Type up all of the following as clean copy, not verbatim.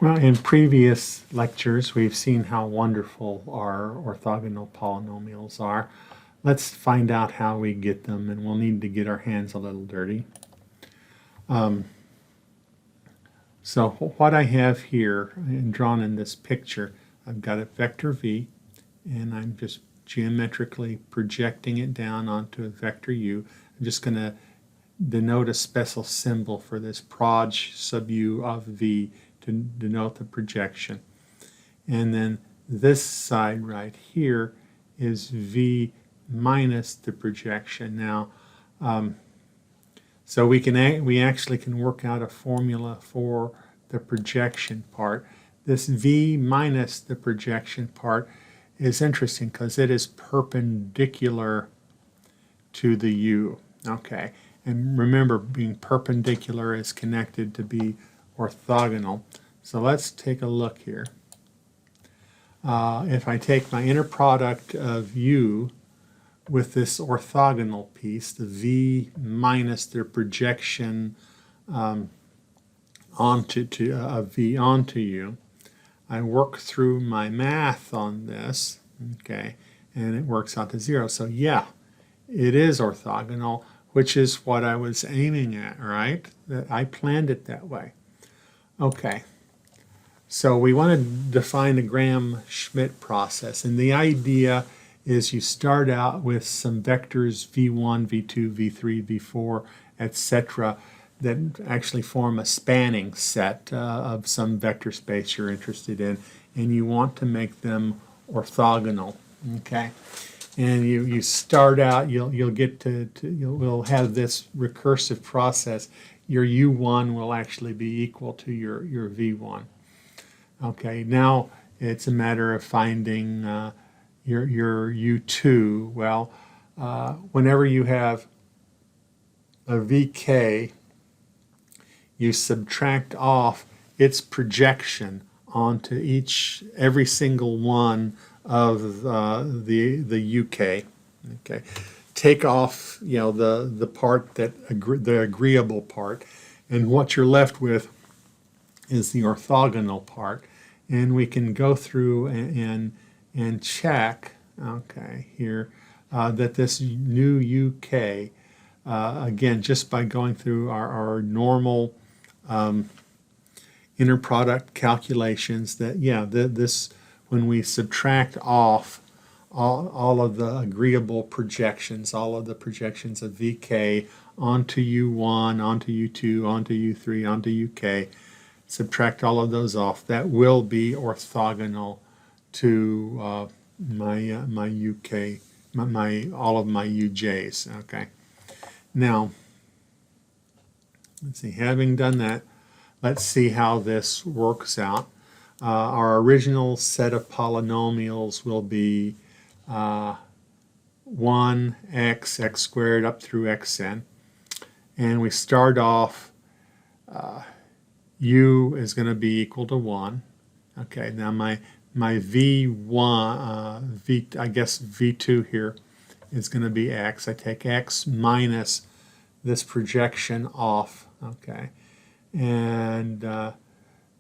Well, in previous lectures, we've seen how wonderful our orthogonal polynomials are. Let's find out how we get them, and we'll need to get our hands a little dirty. So what I have here and drawn in this picture, I've got a vector v, and I'm just geometrically projecting it down onto a vector u. I'm just going to denote a special symbol for this proj sub u of v to denote the projection. And then this side right here is v minus the projection. Now, so we actually can work out a formula for the projection part. This v minus the projection part is interesting because it is perpendicular to the u. Okay, and remember, being perpendicular is connected to be orthogonal. So let's take a look here. If I take my inner product of u with this orthogonal piece, the v minus the projection onto u, I work through my math on this, okay, and it works out to 0. So yeah, it is orthogonal, which is what I was aiming at, right? I planned it that way. Okay, so we want to define the Gramschmidt process, and the idea is you start out with some vectors v1, v2, v3, v4, etc. that actually form a spanning set of some vector space you're interested in, and you want to make them orthogonal, okay? And you start out, you'll get we'll have this recursive process. Your u1 will actually be equal to your v1. Okay, now it's a matter of finding your u2. Well, whenever you have a vk, you subtract off its projection onto every single one of the uk. Okay, take off the part that the agreeable part, and what you're left with is the orthogonal part. And we can go through and check, okay, here that this new uk, again, just by going through our normal inner product calculations, that this, when we subtract off all of the agreeable projections, all of the projections of vk onto u1, onto u2, onto u3, onto uk, subtract all of those off, that will be orthogonal to my uk, all of my uj's. Okay, now let's see, having done that, let's see how this works out. Our original set of polynomials will be 1, x squared up through xn, and we start off u is going to be equal to 1. Okay, now my v1, I guess v2 here is going to be x. I take x minus this projection off, okay, and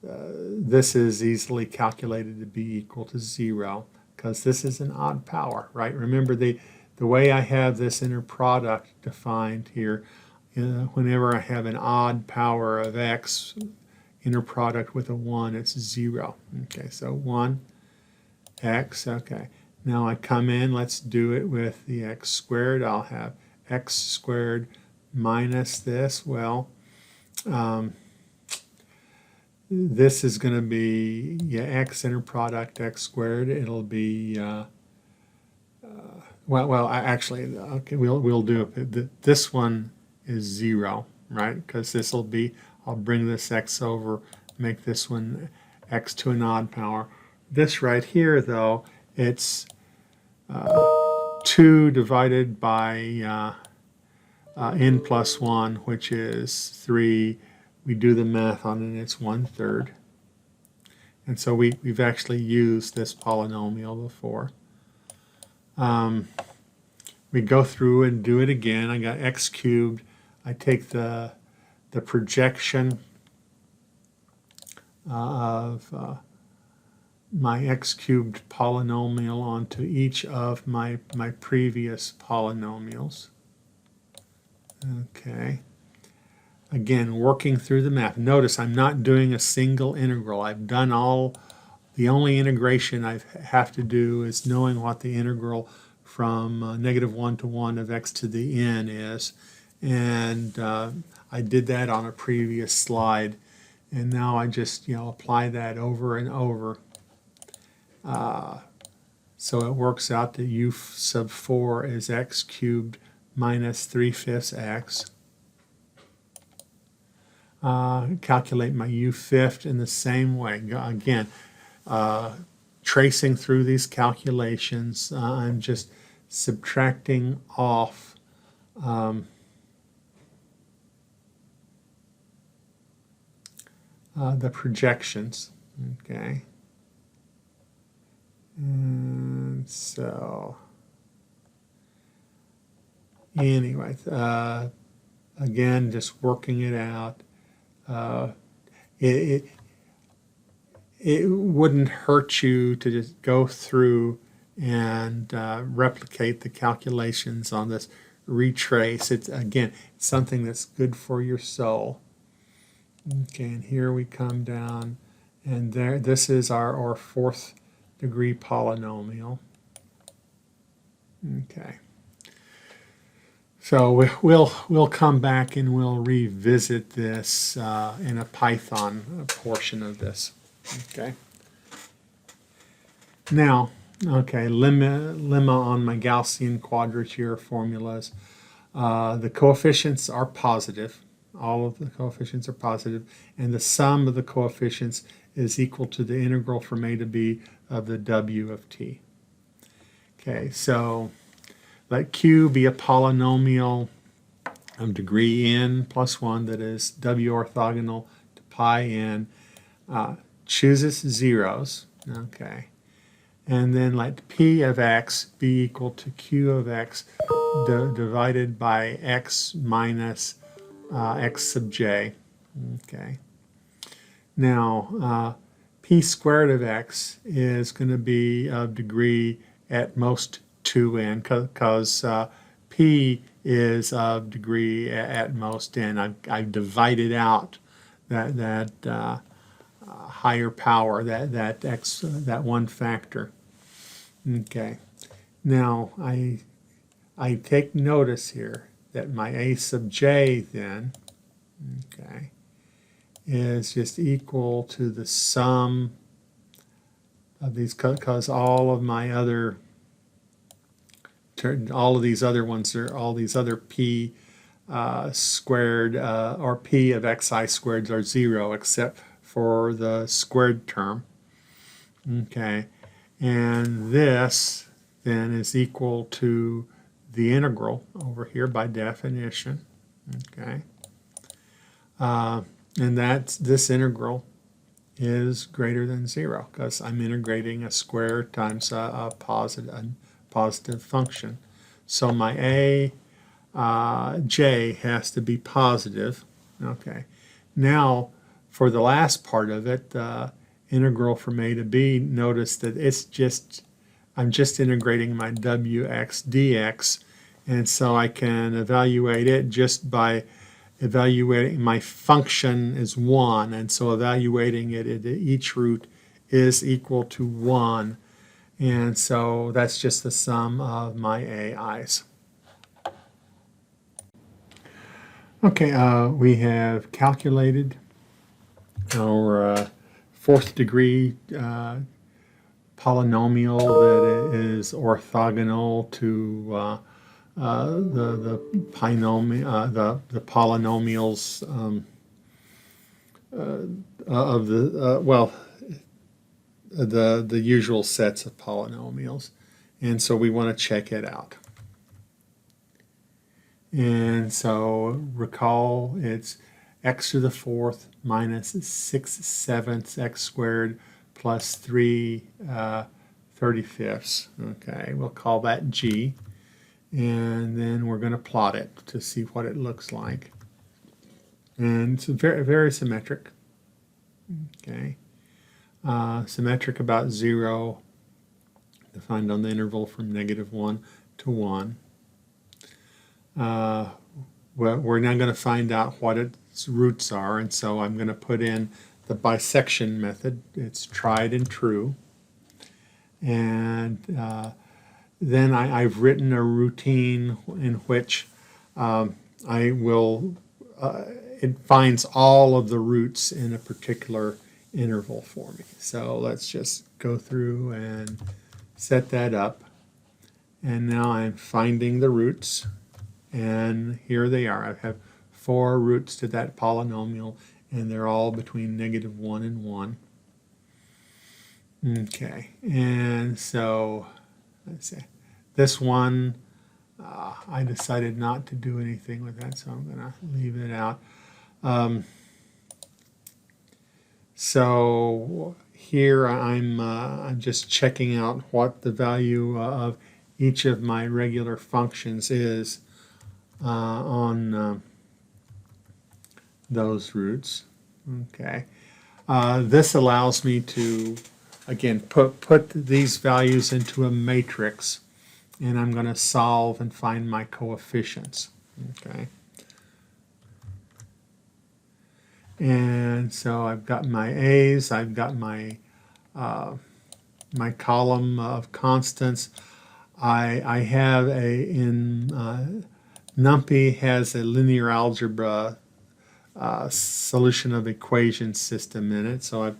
this is easily calculated to be equal to 0 because this is an odd power, right? Remember, the way I have this inner product defined here, whenever I have an odd power of x, inner product with a 1, it's 0. Okay, so 1 x. Okay, now I come in, let's do it with the x squared. I'll have x squared minus this. Well, this is going to be x inner product x squared. It'll be actually, okay, we'll do it. This one is 0, right? Because this will be, I'll bring this x over, make this one x to an odd power. This right here, though, it's 2 divided by n plus 1, which is 3. We do the math on it, it's 1/3. And so we've actually used this polynomial before. We go through and do it again. I got x cubed. I take the projection of my x cubed polynomial onto each of my previous polynomials. Okay. Again, working through the math. Notice I'm not doing a single integral. I've done all, the only integration I have to do is knowing what the integral from -1 to 1 of x to the n is. And I did that on a previous slide. And now I just, apply that over and over. So it works out that u sub 4 is x cubed minus 3/5 x. Calculate my u-fifth in the same way. Again, tracing through these calculations, I'm just subtracting off the projections. Okay. And so, anyway, again, just working it out. It wouldn't hurt you to just go through and replicate the calculations on this, retrace. It's, again, it's something that's good for your soul. Okay, and here we come down, and there, this is our fourth degree polynomial. Okay. So we'll come back and we'll revisit this in a Python portion of this. Okay. Now, okay, lemma on my Gaussian quadrature formulas. The coefficients are positive. All of the coefficients are positive, and the sum of the coefficients is equal to the integral from a to b of the w of t. Okay, so let q be a polynomial of degree n plus 1 that is w orthogonal to pi n. Chooses zeros, okay, and then let p of x be equal to q of x divided by x minus x sub j. Okay. Now, p squared of x is going to be of degree at most 2n, because p is of degree at most n. I've divided out that higher power, that x, that one factor. Okay. Now I take notice here that my a sub j then, okay, is just equal to the sum of these, because all of my other, all of these other ones are, all these other p squared or p of xi squareds are 0 except for the squared term. Okay, and this then is equal to the integral over here by definition. Okay, and that's, this integral is greater than 0 because I'm integrating a square times a positive function. So my a j has to be positive. Okay, now for the last part of it, the integral from a to b, notice that it's just, I'm just integrating my wx dx, and so I can evaluate it just by evaluating my function is 1, and so evaluating it at each root is equal to 1, and so that's just the sum of my ai's. Okay, we have calculated our fourth degree polynomial that is orthogonal to the polynomials of the usual sets of polynomials, and so we want to check it out. And so recall it's x to the fourth minus 6/7 x squared plus 3/35. Okay, we'll call that g. And then we're going to plot it to see what it looks like. And it's very, very symmetric. Okay. Symmetric about 0, defined on the interval from -1 to 1. We're now going to find out what its roots are, and so I'm going to put in the bisection method. It's tried and true. And then I've written a routine in which I will, it finds all of the roots in a particular interval for me. So let's just go through and set that up. And now I'm finding the roots, and here they are. I have 4 roots to that polynomial, and they're all between -1 and 1. Okay, and so let's see. This one, I decided not to do anything with that, so I'm going to leave it out. So here I'm just checking out what the value of each of my regular functions is on those roots. Okay, this allows me to, again, put these values into a matrix, and I'm going to solve and find my coefficients. Okay. And so I've got my A's, I've got my my column of constants. I have NumPy has a linear algebra solution of equation system in it, so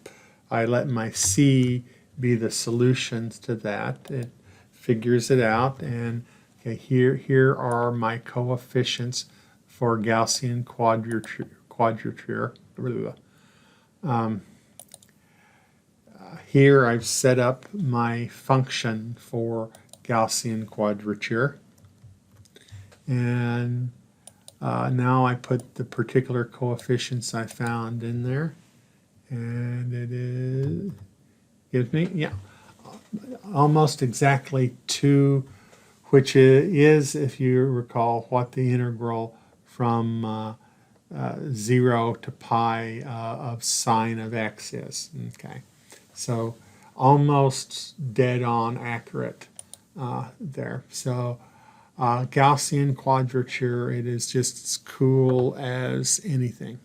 I let my C be the solutions to that. It figures it out, and okay, here are my coefficients for Gaussian quadrature. Here I've set up my function for Gaussian quadrature, and now I put the particular coefficients I found in there, and it gives me, almost exactly 2, which is, if you recall, what the integral from 0 to pi of sine of x is. Okay, so almost dead on accurate there. So Gaussian quadrature, it is just as cool as anything.